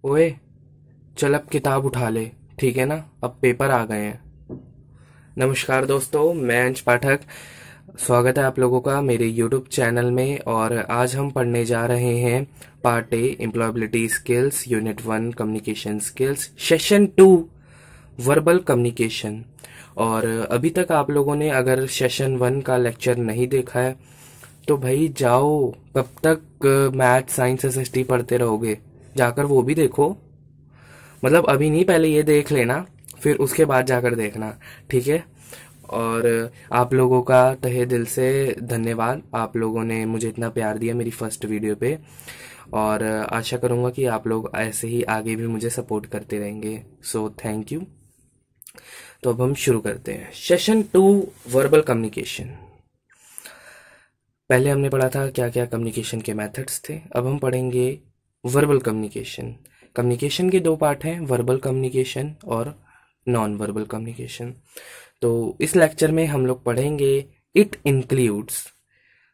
ओए, चल अब किताब उठा ले। ठीक है ना, अब पेपर आ गए हैं। नमस्कार दोस्तों, मैं अंश पाठक। स्वागत है आप लोगों का मेरे यूट्यूब चैनल में। और आज हम पढ़ने जा रहे हैं part A employability skills, unit 1 communication skills, session 2 verbal communication. और अभी तक आप लोगों ने अगर सेशन 1 का लेक्चर नहीं देखा है तो भाई जाओ, कब तक मैथ साइंस एसएसटी पढ़ते रहोगे? जाकर वो भी देखो। मतलब अभी नहीं, पहले ये देख लेना, फिर उसके बाद जाकर देखना। ठीक है। और आप लोगों का तहे दिल से धन्यवाद, आप लोगों ने मुझे इतना प्यार दिया मेरी फर्स्ट वीडियो पे। और आशा करूँगा कि आप लोग ऐसे ही आगे भी मुझे सपोर्ट करते रहेंगे। So thank you. तो अब हम शुरू करते हैं सेशन 2 वर्बल कम्युनिकेशन। पहले हमने पढ़ा था क्या क्या कम्युनिकेशन के मेथड्स थे, अब हम पढ़ेंगे वर्बल कम्युनिकेशन। कम्युनिकेशन के दो पार्ट हैं, वर्बल कम्युनिकेशन और नॉन वर्बल कम्युनिकेशन। तो इस लेक्चर में हम लोग पढ़ेंगे it includes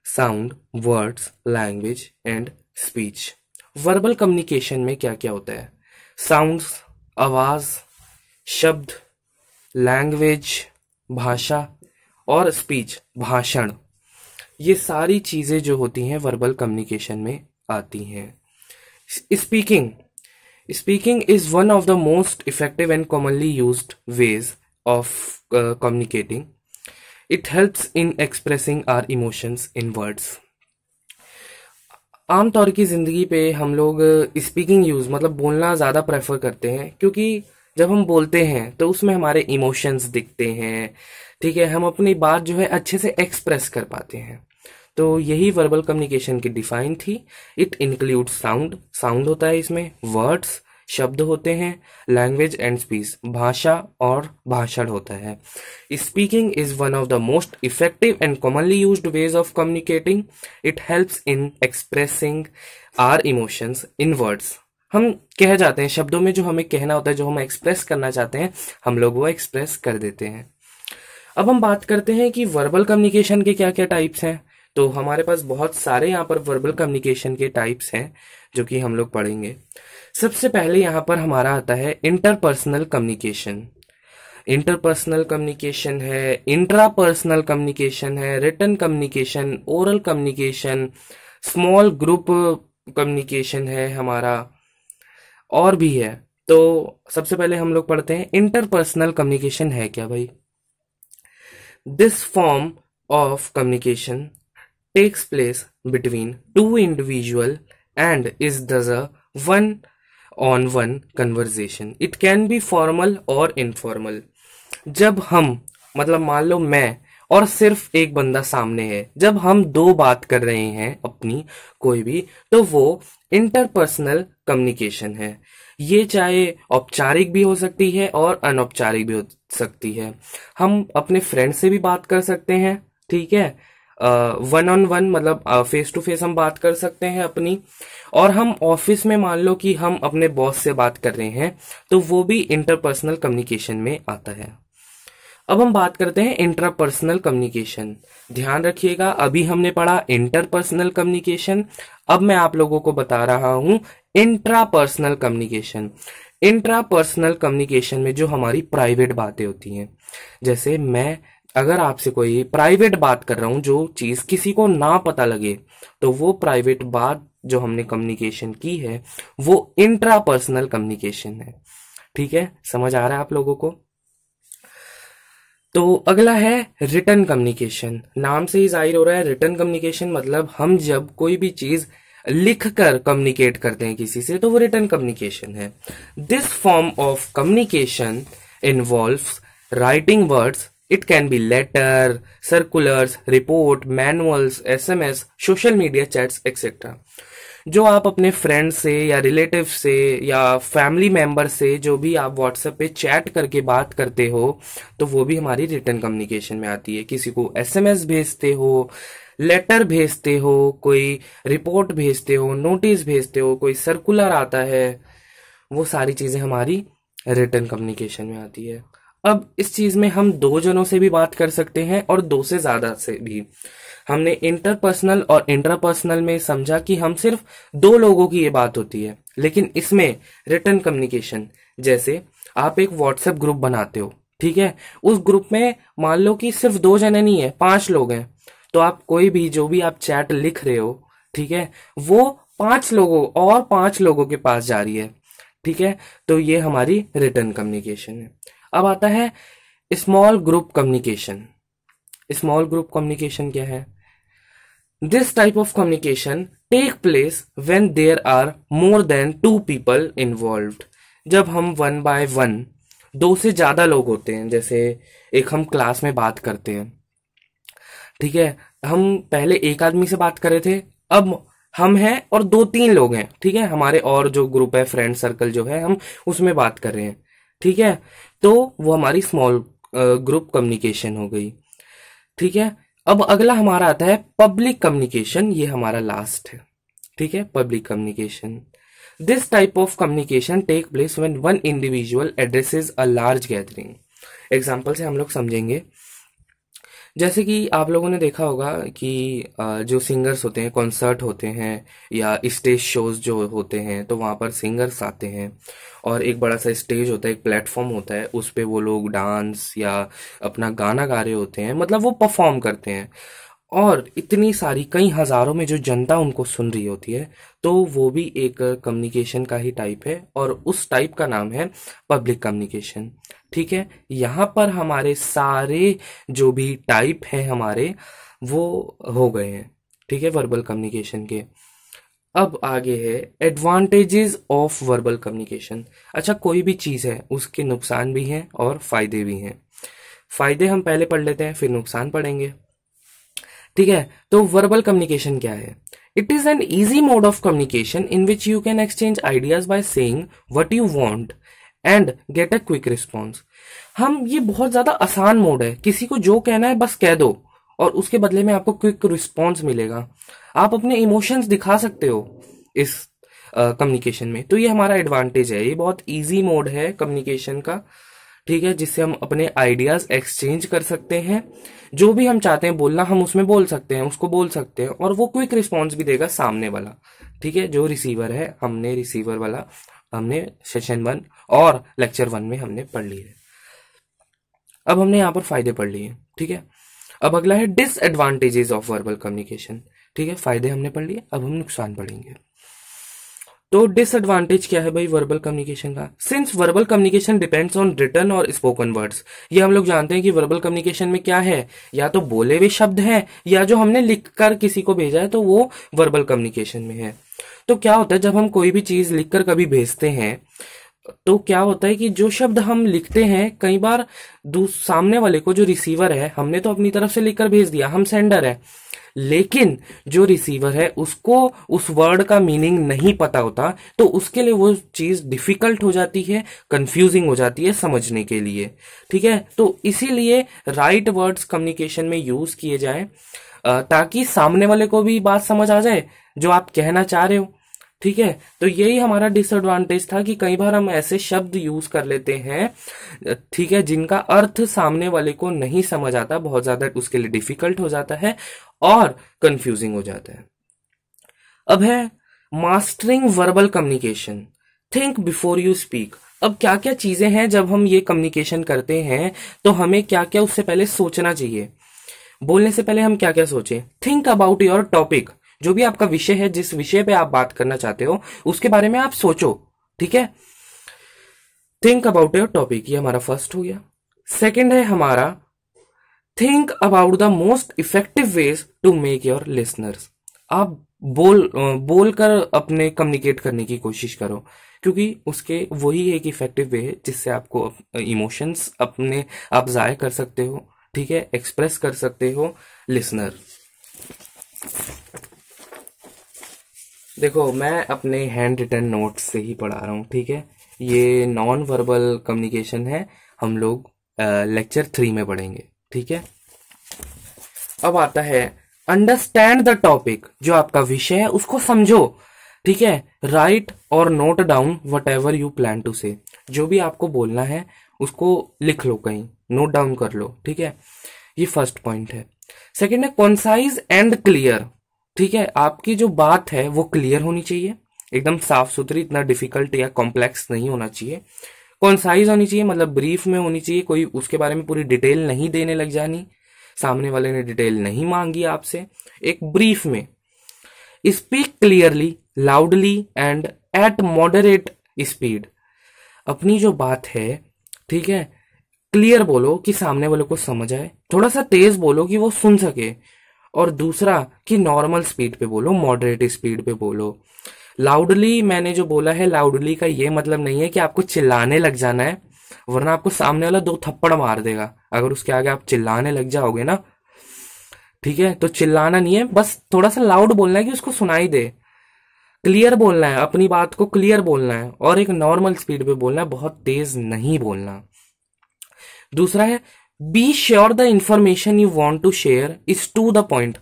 sound, words, language and speech. Verbal communication में क्या क्या होता है? साउंड्स, आवाज, शब्द, लैंग्वेज, भाषा, और स्पीच, भाषण। ये सारी चीजें जो होती हैं वर्बल कम्युनिकेशन में आती हैं। Speaking speaking is one of the most effective and commonly used ways of communicating. It helps in expressing our emotions in words. आमतौर की जिंदगी पे हम लोग स्पीकिंग यूज मतलब बोलना ज्यादा प्रेफर करते हैं, क्योंकि जब हम बोलते हैं तो उसमें हमारे इमोशंस दिखते हैं। ठीक है, हम अपनी बात जो है अच्छे से एक्सप्रेस कर पाते हैं। तो यही वर्बल कम्युनिकेशन की डिफाइन थी। इट इंक्लूड साउंड, साउंड होता है इसमें, वर्ड्स, शब्द होते हैं, लैंग्वेज एंड स्पीच, भाषा और भाषण होता है। Speaking is one of the most effective and commonly used ways of communicating. It helps in expressing our emotions in words. हम कह जाते हैं, शब्दों में जो हमें कहना होता है, जो हम एक्सप्रेस करना चाहते हैं, हम लोग वो एक्सप्रेस कर देते हैं। अब हम बात करते हैं कि वर्बल कम्युनिकेशन के क्या क्या टाइप्स हैं। तो हमारे पास बहुत सारे यहाँ पर वर्बल कम्युनिकेशन के टाइप्स हैं जो कि हम लोग पढ़ेंगे। सबसे पहले यहाँ पर हमारा आता है इंटरपर्सनल कम्युनिकेशन। इंटरपर्सनल कम्युनिकेशन है, इंट्रापर्सनल कम्युनिकेशन है, written communication, oral communication, small group communication है हमारा, और भी है। तो सबसे पहले हम लोग पढ़ते हैं इंटरपर्सनल कम्युनिकेशन है क्या भाई। This form of communication takes place between two individual and is thus a one-on-one conversation. It can be formal or informal. जब हम मतलब मान लो मैं और सिर्फ एक बंदा सामने है, जब हम दो बात कर रहे हैं अपनी कोई भी, तो वो इंटरपर्सनल कम्युनिकेशन है। ये चाहे औपचारिक भी हो सकती है और अनौपचारिक भी हो सकती है। हम अपने फ्रेंड से भी बात कर सकते हैं, ठीक है, वन ऑन वन मतलब फेस टू फेस हम बात कर सकते हैं अपनी। और हम ऑफिस में मान लो कि हम अपने बॉस से बात कर रहे हैं, तो वो भी इंटरपर्सनल कम्युनिकेशन में आता है। अब हम बात करते हैं इंट्रापर्सनल कम्युनिकेशन। ध्यान रखिएगा, अभी हमने पढ़ा इंटरपर्सनल कम्युनिकेशन, अब मैं आप लोगों को बता रहा हूं इंट्रापर्सनल कम्युनिकेशन। इंट्रापर्सनल कम्युनिकेशन में जो हमारी प्राइवेट बातें होती हैं, जैसे मैं अगर आपसे कोई प्राइवेट बात कर रहा हूं, जो चीज किसी को ना पता लगे, तो वो प्राइवेट बात जो हमने कम्युनिकेशन की है वो इंट्रापर्सनल कम्युनिकेशन है। ठीक है, समझ आ रहा है आप लोगों को? तो अगला है रिटन कम्युनिकेशन। नाम से ही जाहिर हो रहा है, रिटन कम्युनिकेशन मतलब हम जब कोई भी चीज लिख कर कम्युनिकेट करते हैं किसी से, तो वो रिटन कम्युनिकेशन है। This form of communication involves writing words. It can be letter, circulars, report, manuals, SMS, social media chats, etc. जो आप अपने फ्रेंड से या रिलेटिव से या फैमिली मेंबर से जो भी आप व्हाट्सएप पे चैट करके बात करते हो, तो वो भी हमारी रिटन कम्युनिकेशन में आती है। किसी को एसएमएस भेजते हो, लेटर भेजते हो, कोई रिपोर्ट भेजते हो, नोटिस भेजते हो, कोई सर्कुलर आता है, वो सारी चीजें हमारी रिटन कम्युनिकेशन में आती है। अब इस चीज में हम दो जनों से भी बात कर सकते हैं और दो से ज्यादा से भी। हमने इंटरपर्सनल और इंट्रापर्सनल में समझा कि हम सिर्फ दो लोगों की ये बात होती है, लेकिन इसमें रिटन कम्युनिकेशन, जैसे आप एक व्हाट्सएप ग्रुप बनाते हो, ठीक है, उस ग्रुप में मान लो कि सिर्फ दो जने नहीं है, 5 लोग हैं, तो आप कोई भी जो भी आप चैट लिख रहे हो, ठीक है, वो 5 लोगों के पास जा रही है, ठीक है। तो ये हमारी रिटन कम्युनिकेशन है। अब आता है small group communication. Small group communication क्या है? This type of communication take place when there are more than 2 people involved. जब हम 1 बाय 1 दो से ज्यादा लोग होते हैं, जैसे एक हम क्लास में बात करते हैं, ठीक है, हम पहले एक आदमी से बात कर रहे थे, अब हम हैं और 2-3 लोग हैं, ठीक है, हमारे और जो ग्रुप है, फ्रेंड सर्कल जो है, हम उसमें बात कर रहे हैं, ठीक है, तो वो हमारी स्मॉल ग्रुप कम्युनिकेशन हो गई, ठीक है। अब अगला हमारा आता है पब्लिक कम्युनिकेशन, ये हमारा लास्ट है, ठीक है, public communication. This type of communication take place when one individual addresses a large gathering. Example से हम लोग समझेंगे, जैसे कि आप लोगों ने देखा होगा कि जो सिंगर्स होते हैं, कॉन्सर्ट होते हैं या स्टेज शोज जो होते हैं, तो वहाँ पर सिंगर्स आते हैं और एक बड़ा सा स्टेज होता है, एक प्लेटफॉर्म होता है, उस पे वो लोग डांस या अपना गाना गा रहे होते हैं, मतलब वो परफॉर्म करते हैं और इतनी सारी कई हजारों में जो जनता उनको सुन रही होती है, तो वो भी एक कम्युनिकेशन का ही टाइप है और उस टाइप का नाम है पब्लिक कम्युनिकेशन, ठीक है। यहाँ पर हमारे सारे जो भी टाइप हैं हमारे, वो हो गए हैं, ठीक है, वर्बल कम्युनिकेशन के। अब आगे है एडवांटेजेस ऑफ वर्बल कम्युनिकेशन। अच्छा, कोई भी चीज है उसके नुकसान भी हैं और फायदे भी हैं। फायदे हम पहले पढ़ लेते हैं, फिर नुकसान पढ़ेंगे, ठीक है। तो वर्बल कम्युनिकेशन क्या है? It is an easy mode of communication in which you can exchange ideas by saying what you want and get a quick response. हम ये बहुत ज्यादा आसान मोड है, किसी को जो कहना है बस कह दो और उसके बदले में आपको क्विक रिस्पॉन्स मिलेगा। आप अपने इमोशंस दिखा सकते हो इस कम्युनिकेशन में, तो ये हमारा एडवांटेज है। ये बहुत इजी मोड है कम्युनिकेशन का, ठीक है, जिससे हम अपने आइडियाज एक्सचेंज कर सकते हैं, जो भी हम चाहते हैं बोलना हम उसमें बोल सकते हैं, उसको बोल सकते हैं और वो क्विक रिस्पॉन्स भी देगा सामने वाला, ठीक है, जो रिसीवर है। हमने रिसीवर वाला हमने सेशन 1 और लेक्चर 1 में हमने पढ़ ली है। अब हमने यहाँ पर फायदे पढ़ लिए, ठीक है। अब अगला है डिसएडवांटेजेस ऑफ वर्बल कम्युनिकेशन, ठीक है, फायदे हमने पढ़ लिए, अब हम नुकसान पढ़ेंगे। तो डिसएडवांटेज क्या है भाई वर्बल कम्युनिकेशन का? Since verbal communication depends on written और स्पोकन वर्ड्स, ये हम लोग जानते हैं कि वर्बल कम्युनिकेशन में क्या है, या तो बोले हुए शब्द हैं या जो हमने लिखकर किसी को भेजा है, तो वो वर्बल कम्युनिकेशन में है। तो क्या होता है जब हम कोई भी चीज लिखकर कभी भेजते हैं, तो क्या होता है कि जो शब्द हम लिखते हैं कई बार सामने वाले को, जो रिसीवर है, हमने तो अपनी तरफ से लिखकर भेज दिया, हम सेंडर है, लेकिन जो रिसीवर है उसको उस वर्ड का मीनिंग नहीं पता होता, तो उसके लिए वो चीज डिफिकल्ट हो जाती है, कंफ्यूजिंग हो जाती है समझने के लिए, ठीक है। तो इसीलिए राइट वर्ड्स कम्युनिकेशन में यूज किए जाए ताकि सामने वाले को भी बात समझ आ जाए जो आप कहना चाह रहे हो, ठीक है। तो यही हमारा डिसएडवांटेज था कि कई बार हम ऐसे शब्द यूज कर लेते हैं, ठीक है, जिनका अर्थ सामने वाले को नहीं समझ आता, बहुत ज्यादा उसके लिए डिफिकल्ट हो जाता है और कंफ्यूजिंग हो जाता है। अब है mastering verbal communication, think before you speak. अब क्या क्या चीजें हैं जब हम ये कम्युनिकेशन करते हैं, तो हमें क्या क्या उससे पहले सोचना चाहिए। बोलने से पहले हम क्या क्या सोचें? थिंक अबाउट योर टॉपिक, जो भी आपका विषय है, जिस विषय पे आप बात करना चाहते हो उसके बारे में आप सोचो, ठीक है। थिंक अबाउट योर टॉपिक, ये हमारा फर्स्ट हो गया। सेकंड है हमारा think about the most effective ways to make your listeners. आप बोलकर अपने कम्युनिकेट करने की कोशिश करो, क्योंकि उसके वही एक इफेक्टिव वे है जिससे आपको इमोशंस अपने आप जाहिर कर सकते हो, ठीक है, एक्सप्रेस कर सकते हो लिसनर। देखो, मैं अपने हैंड रिटन नोट्स से ही पढ़ा रहा हूँ, ठीक है। ये नॉन वर्बल कम्युनिकेशन है, हम लोग लेक्चर 3 में पढ़ेंगे, ठीक है। अब आता है अंडरस्टैंड द टॉपिक, जो आपका विषय है उसको समझो, ठीक है। राइट और note down whatever you plan to say, जो भी आपको बोलना है उसको लिख लो, कहीं नोट डाउन कर लो, ठीक है। ये फर्स्ट पॉइंट है। सेकंड है कॉन्साइज एंड क्लियर, ठीक है। आपकी जो बात है वो क्लियर होनी चाहिए, एकदम साफ सुथरी, इतना डिफिकल्ट या कॉम्प्लेक्स नहीं होना चाहिए। कॉन्साइज होनी चाहिए, मतलब ब्रीफ में होनी चाहिए, कोई उसके बारे में पूरी डिटेल नहीं देने लग जानी, सामने वाले ने डिटेल नहीं मांगी आपसे, एक ब्रीफ में। Speak clearly, loudly and eight moderate speed, अपनी जो बात है, ठीक है, क्लियर बोलो कि सामने वाले को समझ आए, थोड़ा सा तेज बोलो कि वो सुन सके, और दूसरा कि नॉर्मल स्पीड पे बोलो, मॉडरेट स्पीड पे बोलो। लाउडली, मैंने जो बोला है लाउडली का ये मतलब नहीं है कि आपको चिल्लाने लग जाना है, वरना आपको सामने वाला 2 थप्पड़ मार देगा अगर उसके आगे आप चिल्लाने लग जाओगे ना, ठीक है। तो चिल्लाना नहीं है, बस थोड़ा सा लाउड बोलना है कि उसको सुनाई दे, क्लियर बोलना है, अपनी बात को क्लियर बोलना है, और एक नॉर्मल स्पीड पे बोलना है, बहुत तेज नहीं बोलना। दूसरा है be sure the information you want to share is to the point,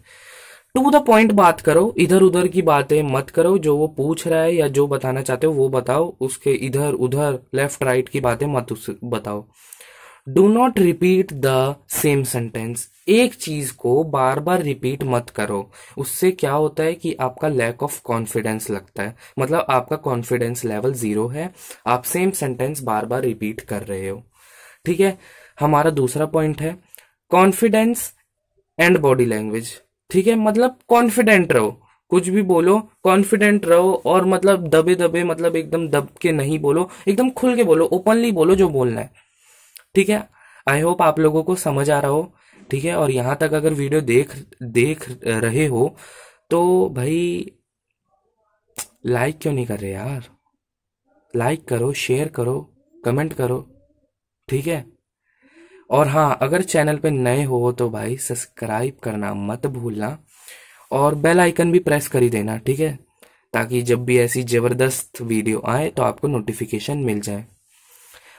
to the point बात करो, इधर उधर की बातें मत करो, जो वो पूछ रहा है या जो बताना चाहते हो वो बताओ, उसके इधर उधर लेफ्ट राइट की बातें मत बताओ। Do not repeat the same sentence, एक चीज को बार बार रिपीट मत करो, उससे क्या होता है कि आपका लैक ऑफ कॉन्फिडेंस लगता है, मतलब आपका कॉन्फिडेंस लेवल 0 है, आप सेम सेंटेंस बार बार रिपीट कर रहे हो, ठीक है। हमारा दूसरा पॉइंट है कॉन्फिडेंस एंड बॉडी लैंग्वेज, ठीक है, मतलब कॉन्फिडेंट रहो, कुछ भी बोलो कॉन्फिडेंट रहो, और मतलब दबे दबे, मतलब एकदम दब के नहीं बोलो, एकदम खुल के बोलो, ओपनली बोलो जो बोलना है, ठीक है। आई होप आप लोगों को समझ आ रहा हो, ठीक है। और यहां तक अगर वीडियो देख देख रहे हो तो भाई लाइक क्यों नहीं कर रहे यार, लाइक करो, शेयर करो, कमेंट करो, ठीक है। और हाँ, अगर चैनल पे नए हो तो भाई सब्सक्राइब करना मत भूलना, और बेल आइकन भी प्रेस कर ही देना, ठीक है, ताकि जब भी ऐसी जबरदस्त वीडियो आए तो आपको नोटिफिकेशन मिल जाए।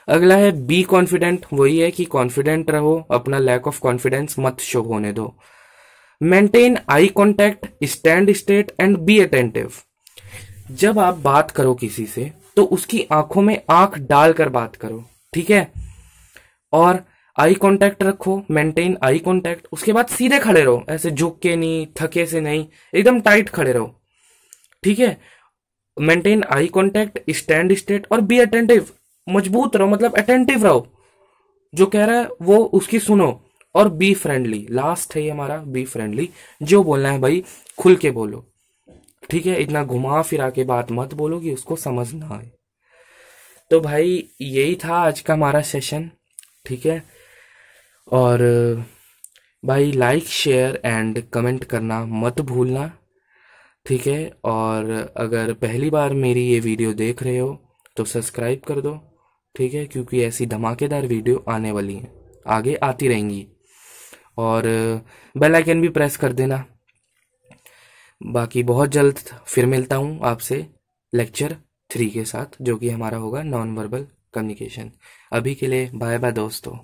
अगला है बी कॉन्फिडेंट, वही है कि कॉन्फिडेंट रहो, अपना लैक ऑफ कॉन्फिडेंस मत शो होने दो। Maintain eye contact, stand straight and be attentive, जब आप बात करो किसी से तो उसकी आंखों में आंख डालकर बात करो, ठीक है, और आई कांटेक्ट रखो, मेंटेन आई कांटेक्ट, उसके बाद सीधे खड़े रहो, ऐसे झुक के नहीं, थके से नहीं, एकदम टाइट खड़े रहो, ठीक है। Maintain eye contact, stand straight और बी अटेंटिव, मजबूत रहो, मतलब अटेंटिव रहो, जो कह रहा है वो उसकी सुनो, और बी फ्रेंडली, लास्ट है ये हमारा, बी फ्रेंडली, जो बोलना है भाई खुल के बोलो, ठीक है, इतना घुमा फिरा के बात मत बोलो कि उसको समझ ना आए। तो भाई यही था आज का हमारा सेशन, ठीक है। और भाई लाइक शेयर एंड कमेंट करना मत भूलना, ठीक है। और अगर पहली बार मेरी ये वीडियो देख रहे हो तो सब्सक्राइब कर दो, ठीक है, क्योंकि ऐसी धमाकेदार वीडियो आने वाली हैं, आगे आती रहेंगी, और बेल आइकन भी प्रेस कर देना। बाकी बहुत जल्द फिर मिलता हूँ आपसे लेक्चर 3 के साथ, जो कि हमारा होगा नॉन वर्बल कम्युनिकेशन। अभी के लिए बाय बाय दोस्तों।